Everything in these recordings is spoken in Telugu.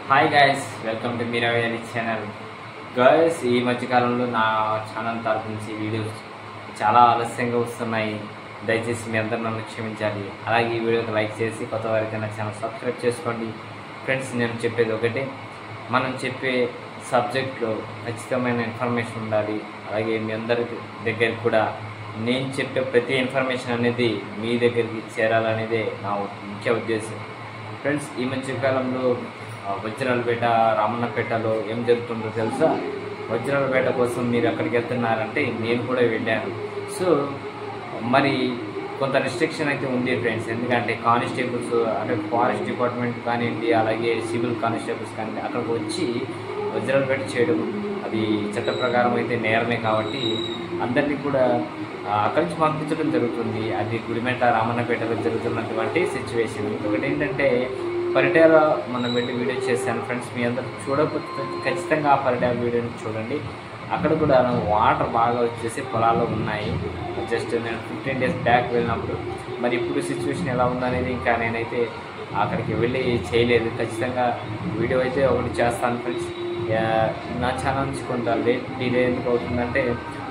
హాయ్ గైస్, వెల్కమ్ టు మీరావేరి ఛానల్. గైస్, ఈ మధ్యకాలంలో నా ఛానల్ తరపు నుంచి వీడియోస్ చాలా ఆలస్యంగా వస్తున్నాయి. దయచేసి మీ అందరూ నన్ను క్షమించాలి. అలాగే ఈ వీడియోకి లైక్ చేసి కొత్త వారికి నా ఛానల్ సబ్స్క్రైబ్ చేసుకోండి. ఫ్రెండ్స్, నేను చెప్పేది ఒకటే, మనం చెప్పే సబ్జెక్ట్లో ఖచ్చితమైన ఇన్ఫర్మేషన్ ఉండాలి. అలాగే మీ అందరి దగ్గరికి కూడా నేను చెప్పే ప్రతి ఇన్ఫర్మేషన్ అనేది మీ దగ్గరికి చేరాలనేదే నా ముఖ్య ఉద్దేశం. ఫ్రెండ్స్, ఈ మధ్యకాలంలో వజ్రాలపేట, రామన్నపేటలో ఏం జరుగుతుందో తెలుసా? వజ్రాలపేట కోసం మీరు ఎక్కడికి వెళ్తున్నారంటే నేను కూడా వెళ్ళాను. సో మరి కొంత రిస్ట్రిక్షన్ అయితే ఉంది ఫ్రెండ్స్. ఎందుకంటే కానిస్టేబుల్స్ అంటే ఫారెస్ట్ డిపార్ట్మెంట్ కానివ్వండి, అలాగే సివిల్ కానిస్టేబుల్స్ కానివ్వండి, అక్కడికి వచ్చి వజ్రాలపేట చేయడం అది చట్ట ప్రకారం అయితే నేరమే. కాబట్టి అందరినీ కూడా అక్కడి నుంచి పంపించడం జరుగుతుంది. అది గుడిమెట, రామన్నపేటలో జరుగుతున్నటువంటి సిచ్యువేషన్. ఇంకొకటి ఏంటంటే, పరిటాల మనం వెళ్ళి వీడియో చేశాను ఫ్రెండ్స్. మీ అందరూ చూడకపోతే ఖచ్చితంగా ఆ పరిటాల వీడియోని చూడండి. అక్కడ కూడా వాటర్ బాగా వచ్చేసి పొలాల్లో ఉన్నాయి. జస్ట్ నేను 15 days బ్యాక్ వెళ్ళినప్పుడు, మరి ఇప్పుడు సిచ్యువేషన్ ఎలా ఉందనేది ఇంకా నేనైతే అక్కడికి వెళ్ళి చేయలేదు. ఖచ్చితంగా వీడియో అయితే ఒకటి చేస్తాను ఫ్రెండ్స్. నా ఛానల్ నుంచి కొంత డిలే ఎందుకు అవుతుందంటే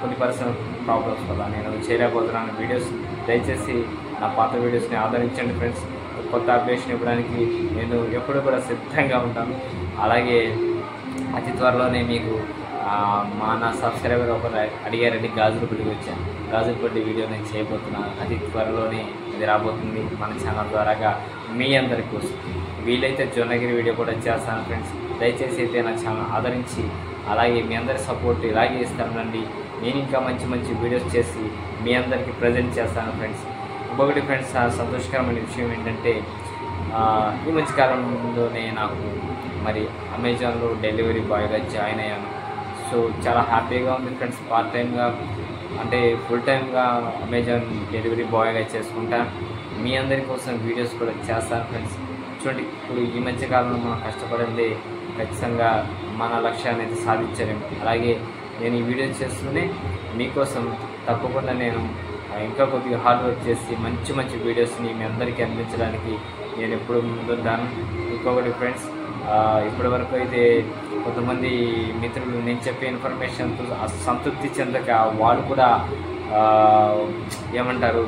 కొన్ని పర్సనల్ ప్రాబ్లమ్స్ వల్ల నేను చేయలేకపోతున్నాను వీడియోస్. దయచేసి నా పాత వీడియోస్ని ఆదరించండి ఫ్రెండ్స్. కొత్త అప్డేషన్ ఇవ్వడానికి నేను ఎప్పుడు కూడా సిద్ధంగా ఉంటాను. అలాగే అతి త్వరలోనే మీకు నా సబ్స్క్రైబర్ ఒకరు అడిగారని గాజులపల్లికి వచ్చాను. గాజులపల్లి వీడియో నేను చేయబోతున్నాను. అతి త్వరలోనే ఇది రాబోతుంది మన ఛానల్ ద్వారాగా మీ అందరి కోసం. వీలైతే జొన్నగిరి వీడియో కూడా చేస్తాను ఫ్రెండ్స్. దయచేసి అయితే నా ఛానల్ ఆదరించి అలాగే మీ అందరి సపోర్ట్ ఇలాగే ఇస్తానండి. నేను ఇంకా మంచి మంచి వీడియోస్ చేసి మీ అందరికీ ప్రజెంట్ చేస్తాను ఫ్రెండ్స్. ఇంకొకటి ఫ్రెండ్స్, సంతోషకరమైన విషయం ఏంటంటే, ఈ మధ్యకాలంలోనే నాకు మరి అమెజాన్లో డెలివరీ బాయ్గా జాయిన్ అయ్యాను. సో చాలా హ్యాపీగా ఉంది ఫ్రెండ్స్. పార్ట్ టైమ్గా అంటే ఫుల్ టైమ్గా అమెజాన్ డెలివరీ బాయ్గా చేసుకుంటా మీ అందరి కోసం వీడియోస్ కూడా చేస్తాను ఫ్రెండ్స్. చూడండి, ఇప్పుడు ఈ మధ్యకాలంలో మనం కష్టపడింది ఖచ్చితంగా మన లక్ష్యాన్ని అయితే సాధించలేము. అలాగే నేను ఈ వీడియో చేస్తూనే మీకోసం తప్పకుండా నేను ఇంకా కొద్దిగా హార్డ్ వర్క్ చేసి మంచి మంచి వీడియోస్ని మీ అందరికీ అందించడానికి నేను ఎప్పుడు ముందుంటాను. ఇంకొకటి ఫ్రెండ్స్, ఇప్పటి వరకు అయితే కొంతమంది మిత్రులు నేను చెప్పే ఇన్ఫర్మేషన్తో సంతృప్తి చెందక వాళ్ళు కూడా ఏమంటారు,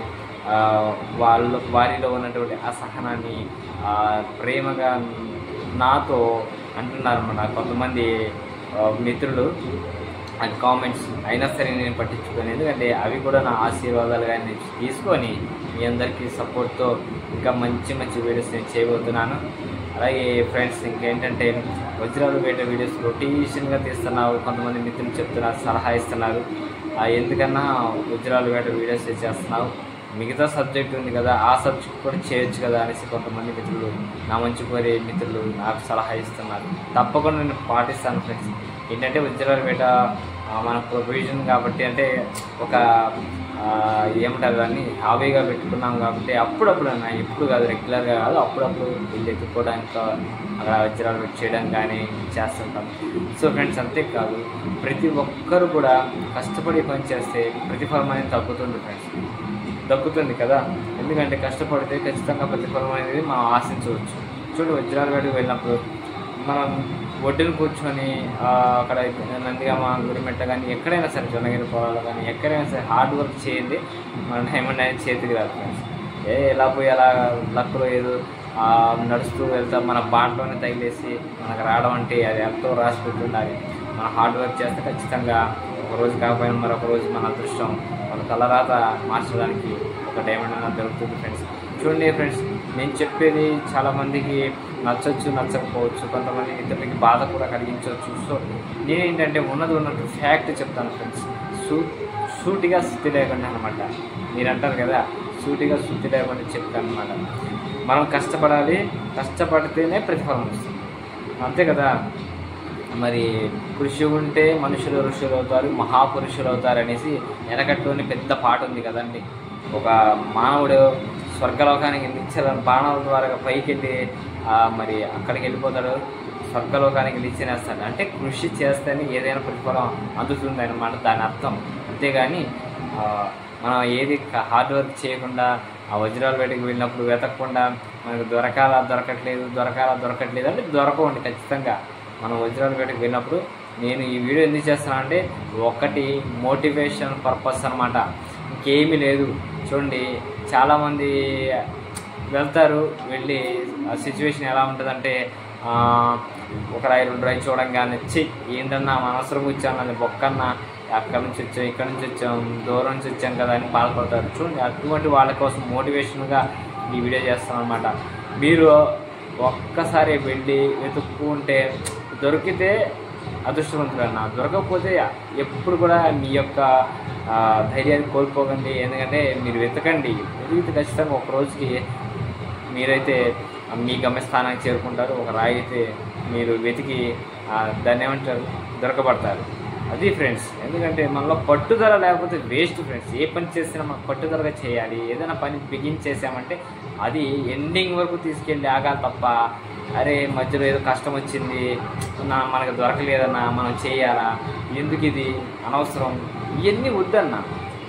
వారిలో ఉన్నటువంటి అసహనాన్ని ప్రేమగా నాతో అంటున్నారు. మన కొంతమంది మిత్రులు అది కామెంట్స్ అయినా సరే నేను పట్టించుకోను. ఎందుకంటే అవి కూడా నా ఆశీర్వాదాలుగా నేను తీసుకొని మీ అందరికీ సపోర్ట్తో ఇంకా మంచి మంచి వీడియోస్ నేను చేయబోతున్నాను. అలాగే ఫ్రెండ్స్, ఇంకేంటంటే వజ్రాలపేట వీడియోస్ రొటేషన్గా తీస్తున్నావు. కొంతమంది మిత్రులు చెప్తున్నారు, సలహా ఇస్తున్నారు, ఎందుకన్నా వజ్రాలపేట వీడియోస్ చేస్తున్నావు, మిగతా సబ్జెక్ట్ ఉంది కదా ఆ సబ్జెక్ట్ కూడా చేయొచ్చు కదా అనేసి కొంతమంది మిత్రులు, నా మంచి కోరే మిత్రులు నాకు సలహా ఇస్తున్నారు. తప్పకుండా నేను పాటిస్తాను ఫ్రెండ్స్. ఏంటంటే వజ్రాలపేట మన ప్రొవిజన్ కాబట్టి, అంటే ఒక ఏమంటారు దాన్ని హాబీగా పెట్టుకున్నాం కాబట్టి అప్పుడప్పుడు ఎప్పుడు కాదు, రెగ్యులర్గా కాదు, అప్పుడప్పుడు వీళ్ళు ఎత్తుకోవడానికి అక్కడ వజ్రాలు చేయడం కానీ చేస్తుంటాం. సో ఫ్రెండ్స్, అంతేకాదు ప్రతి ఒక్కరు కూడా కష్టపడి పని చేస్తే ప్రతిఫలం అనేది తగ్గుతుంది ఫ్రెండ్స్, దక్కుతుంది కదా. ఎందుకంటే కష్టపడితే ఖచ్చితంగా ప్రతిఫలం అనేది మనం ఆశించవచ్చు. చూడండి, వజ్రాలపేటకు వెళ్ళినప్పుడు మనం ఒడ్డును కూర్చొని అక్కడ నందిగామ, గుడిమెట్ట కానీ ఎక్కడైనా సరే, జొన్నగిరి పొలాలు కానీ ఎక్కడైనా సరే హార్డ్ వర్క్ చేయండి, మన డైమండ్ అనేది చేతికి రాదు ఫ్రెండ్స్. ఎలా పోయి అలా లక్కులో ఏదో నడుస్తూ వెళ్తాం, మన బాటలోనే తగిలేసి మనకు రావడం అంటే అది ఎంతో రాసి పెట్టుండాలి. మన హార్డ్ వర్క్ చేస్తే ఖచ్చితంగా ఒకరోజు కాకపోయినా మరొక రోజు మన అదృష్టం మన తలరాత మార్చడానికి ఒక డైమండ్ అనేది దొరుకుతుంది ఫ్రెండ్స్. చూడండి ఫ్రెండ్స్, నేను చెప్పేది చాలామందికి నచ్చవచ్చు, నచ్చకపోవచ్చు, కొంతమంది ఇతరులకి బాధ కూడా కలిగించవచ్చు. సో నేనేంటంటే ఉన్నట్టు ఫ్యాక్ట్ చెప్తాను ఫ్రెండ్స్. సూటిగా శుద్ధి లేకుండా అనమాట. మీరు అంటారు కదా, సూటిగా శుద్ధి లేకుండా చెప్తాను అనమాట. మనం కష్టపడాలి, కష్టపడితేనే ప్రతిఫలం వస్తుంది, అంతే కదా. మరి కృషి ఉంటే మనుషులు ఋషులు అవుతారు, మహాపురుషులు అవుతారు అనేసి వెనకట్టుని పెద్ద పాట ఉంది కదండి. ఒక మానవుడు స్వర్గలోకానికి నిచ్చెన బాణాల ద్వారా పైకి వెళ్ళి మరి అక్కడికి వెళ్ళిపోతాడు, స్వర్గలోకానికి నిచ్చెనేస్తాడు. అంటే కృషి చేస్తేనే ఏదైనా ప్రతిఫలం అందుతుంది అన్నమాట దాని అర్థం. అంతేగాని మనం ఏది హార్డ్ వర్క్ చేయకుండా ఆ వజ్రాలపేటకి వెళ్ళినప్పుడు వెతకకుండా మనకు దొరకట్లేదు అంటే దొరకవండి ఖచ్చితంగా. మనం వజ్రాలపేటకు వెళ్ళినప్పుడు నేను ఈ వీడియో ఎందుకు చేస్తాను అంటే ఒకటి మోటివేషన్ పర్పస్ అనమాట, ఇంకేమీ లేదు. చూడండి చాలామంది వెళ్తారు, వెళ్ళి ఆ సిచ్యువేషన్ ఎలా ఉంటుందంటే ఒక రాయి 2 రాయి చూడంగానే ఏంటన్నా అనవసరంగా వచ్చాను అది బొక్కన్నా, అక్కడి నుంచి వచ్చాం ఇక్కడ నుంచి వచ్చాం దూరం నుంచి వచ్చాం కదా అని బాధపడతారు. చూడండి అటువంటి వాళ్ళ కోసం మోటివేషన్గా ఈ వీడియో చేస్తాను అనమాట. మీరు ఒక్కసారి వెళ్ళి వెతుక్కుంటే దొరికితే అదృష్టవంతులన్నా, దొరకకపోతే ఎప్పుడు కూడా మీ యొక్క ధైర్యాన్ని కోల్పోకండి. ఎందుకంటే మీరు వెతకండి, వెతికితే ఖచ్చితంగా ఒక రోజుకి మీరైతే మీ గమ్యస్థానానికి చేరుకుంటారు. ఒక రాయి అయితే మీరు వెతికి దాన్ని ఏమంటారు దొరకబడతారు. అది ఫ్రెండ్స్. ఎందుకంటే మనలో పట్టుదల లేకపోతే వేస్ట్ ఫ్రెండ్స్. ఏ పని చేసినా మనం పట్టుదలగా చేయాలి. ఏదైనా పని బిగించేసామంటే అది ఎండింగ్ వరకు తీసుకెళ్ళి ఆగాలి తప్ప అరే మధ్యలో ఏదో కష్టం వచ్చింది మనకు దొరకలేదన్నా మనం చేయాలా, ఎందుకు ఇది అనవసరం, ఇవన్నీ వద్దన్నా.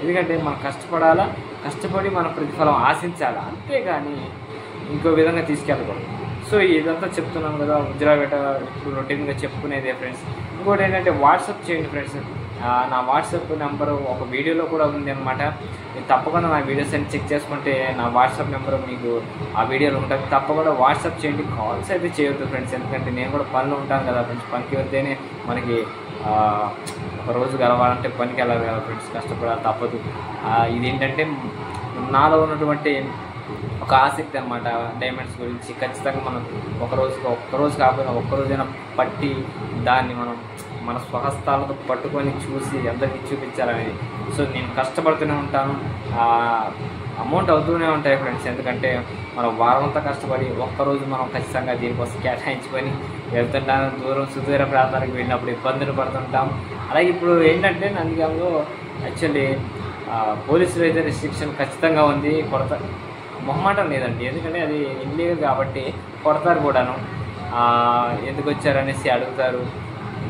ఎందుకంటే మనం కష్టపడాలా, కష్టపడి మన ప్రతిఫలం ఆశించాలా, అంతేగాని ఇంకో విధంగా తీసుకెళ్ళకూడదు. సో ఇదంతా చెప్తున్నాను కదా, వజ్రాలపేట ఇప్పుడు రొటీన్గా చెప్పుకునేదే ఫ్రెండ్స్. ఇంకోటి ఏంటంటే వాట్సాప్ చేయండి ఫ్రెండ్స్. నా వాట్సాప్ నెంబరు ఒక వీడియోలో కూడా ఉంది అనమాట. మీరు తప్పకుండా నా వీడియోస్ అన్ని చెక్ చేసుకుంటే నా వాట్సాప్ నెంబరు మీకు ఆ వీడియోలో ఉంటుంది. తప్పకుండా వాట్సాప్ చేయండి, కాల్స్ అయితే చేయొద్దు ఫ్రెండ్స్. ఎందుకంటే నేను కూడా పనిలో ఉంటాను కదా ఫ్రెండ్స్. పనికి వెళ్తేనే మనకి ఒక రోజు గడవాలంటే పనికి వెళ్ళాలి కదా ఫ్రెండ్స్, కష్టపడాలి తప్పదు. ఇదేంటంటే నాలో ఉన్నటువంటి ఒక ఆసక్తి అనమాట డైమండ్స్ గురించి. ఖచ్చితంగా మనం ఒక్కరోజు కాకపోయినా ఒక్కరోజైనా పట్టి దాన్ని మనం మన స్వహస్తాలతో పట్టుకొని చూసి అందరికీ చూపించాలని. సో నేను కష్టపడుతూనే ఉంటాను, అమౌంట్ అవుతూనే ఉంటాయి ఫ్రెండ్స్. ఎందుకంటే మనం వారమంతా కష్టపడి ఒక్కరోజు మనం ఖచ్చితంగా దీనికోసం కేటాయించుకొని వెళ్తుంటాను. సుదూర ప్రాంతాలకు వెళ్ళినప్పుడు ఇబ్బందులు పడుతుంటాం. అలాగే ఇప్పుడు ఏంటంటే నందిగాంలో యాక్చువల్లీ పోలీసులు అయితే రిస్ట్రిక్షన్ ఖచ్చితంగా ఉంది. మొహమాటం లేదండి, ఎందుకంటే అది ఇల్లీగల్ కాబట్టి కొడతారు కూడాను. ఎందుకు వచ్చారనేసి అడుగుతారు.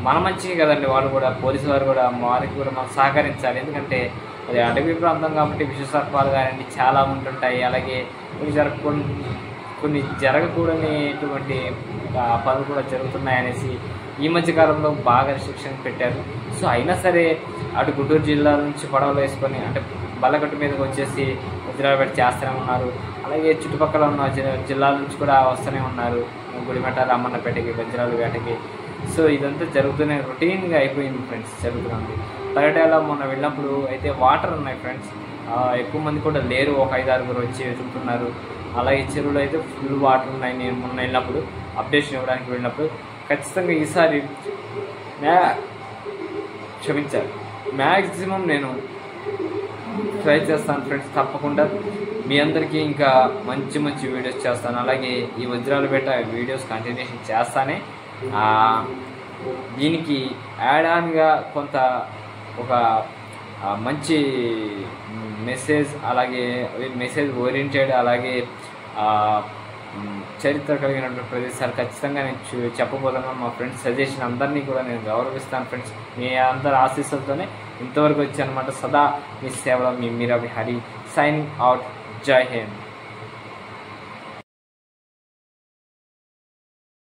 మన మంచిగా కదండి, వాళ్ళు కూడా పోలీసు వారు కూడా వారికి కూడా మనం సహకరించాలి. ఎందుకంటే అది అడవి ప్రాంతం కాబట్టి విషసర్పాలు కానీ చాలా ఉంటుంటాయి. అలాగే కొన్ని జరగకూడనిటువంటి పనులు కూడా జరుగుతున్నాయనేసి ఈ మధ్యకాలంలో బాగా రిస్ట్రిక్షన్ పెట్టారు. సో అయినా సరే అటు గుంటూరు జిల్లా నుంచి పడవలు వేసుకొని అంటే బల్లగట్టు మీదకి వచ్చేసి వజ్రాలపేట చేస్తూనే ఉన్నారు. అలాగే చుట్టుపక్కల ఉన్న జిల్లాల నుంచి కూడా వస్తూనే ఉన్నారు, గుడిమెట, రామన్నపేటకి, వజ్రాలపేటకి. సో ఇదంతా జరుగుతూనే రొటీన్గా అయిపోయింది ఫ్రెండ్స్, జరుగుతుంది. పర్యటనలో మొన్న వెళ్ళినప్పుడు అయితే వాటర్ ఉన్నాయి ఫ్రెండ్స్, ఎక్కువ మంది కూడా లేరు, ఒక 5-6 వచ్చి వెతుకుతున్నారు. అలాగే చెరువులు అయితే ఫుల్ వాటర్ ఉన్నాయి. నేను మొన్న వెళ్ళినప్పుడు అప్డేషన్ ఇవ్వడానికి వెళ్ళినప్పుడు ఖచ్చితంగా ఈసారి క్షమించాలి మ్యాక్సిమం నేను ట్రై చేస్తాను ఫ్రెండ్స్. తప్పకుండా మీ అందరికీ ఇంకా మంచి వీడియోస్ చేస్తాను. అలాగే ఈ వజ్రాలపేట వీడియోస్ కంటిన్యూషన్ చేస్తానే. దీనికి యాడ్ ఆన్గా కొంత ఒక మంచి మెసేజ్, అలాగే మెసేజ్ ఓరియంటెడ్, అలాగే చరిత్ర కలిగినటువంటి ప్రదేశాలు ఖచ్చితంగా నేను చెప్పబోతున్నాను. మా ఫ్రెండ్స్ సజెషన్ అందరినీ కూడా నేను గౌరవిస్తాను ఫ్రెండ్స్. మీ అందరి ఆశీస్సులతోనే ఇంతవరకు వచ్చానమాట. సదా మీ సేవలో మీ మీరా విహారీ సైనింగ్ అవుట్. జై హింద్.